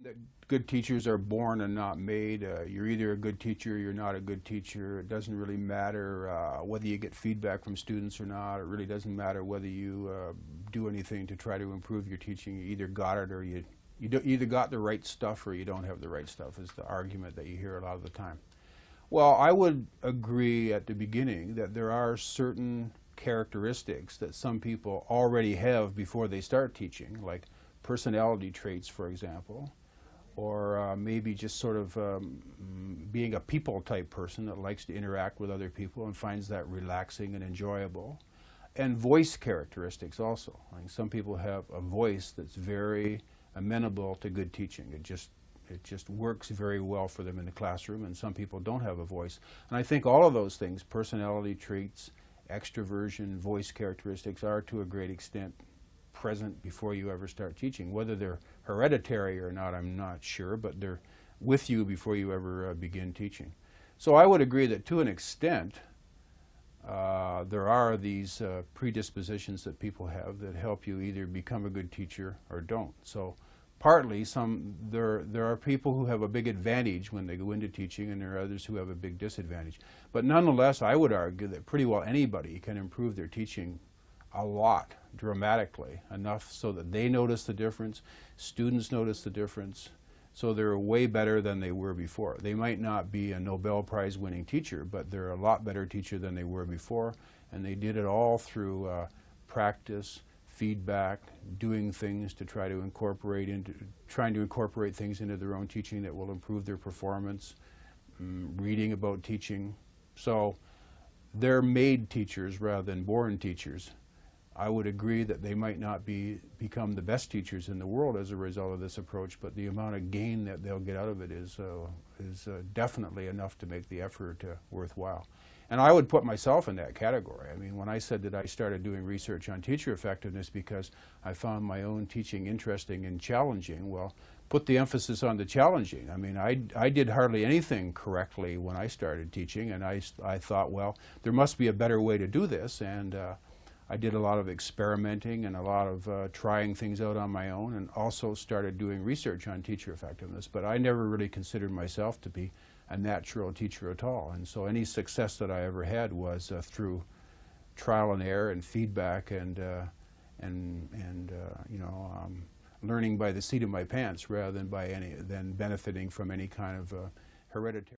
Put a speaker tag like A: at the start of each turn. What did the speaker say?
A: That good teachers are born and not made. You're either a good teacher or you're not a good teacher. It doesn't really matter whether you get feedback from students or not. It really doesn't matter whether you do anything to try to improve your teaching. You either got it or you either got the right stuff or you don't have the right stuff, is the argument that you hear a lot of the time. Well, I would agree at the beginning that there are certain characteristics that some people already have before they start teaching, like personality traits, for example, or maybe just sort of being a people type person that likes to interact with other people and finds that relaxing and enjoyable. And voice characteristics also. Like some people have a voice that's very amenable to good teaching. It just works very well for them in the classroom, and some people don't have a voice. And I think all of those things, personality traits, extroversion, voice characteristics, are to a great extent present before you ever start teaching. Whether they're hereditary or not, I'm not sure, but they're with you before you ever begin teaching. So I would agree that to an extent there are these predispositions that people have that help you either become a good teacher or don't. So partly there are people who have a big advantage when they go into teaching, and there are others who have a big disadvantage. But nonetheless, I would argue that pretty well anybody can improve their teaching a lot, dramatically, enough so that they notice the difference, students notice the difference, so they're way better than they were before. They might not be a Nobel Prize winning teacher, but they're a lot better teacher than they were before, and they did it all through practice, feedback, doing things to try to incorporate things into their own teaching that will improve their performance, reading about teaching. So they're made teachers rather than born teachers. I would agree that they might not become the best teachers in the world as a result of this approach, but the amount of gain that they'll get out of it is definitely enough to make the effort worthwhile. And I would put myself in that category. I mean, when I said that I started doing research on teacher effectiveness because I found my own teaching interesting and challenging, well, put the emphasis on the challenging. I mean, I did hardly anything correctly when I started teaching, and I thought, well, there must be a better way to do this, and I did a lot of experimenting and a lot of trying things out on my own, and also started doing research on teacher effectiveness. But I never really considered myself to be a natural teacher at all. And so any success that I ever had was through trial and error and feedback and learning by the seat of my pants rather than benefiting from any kind of hereditary.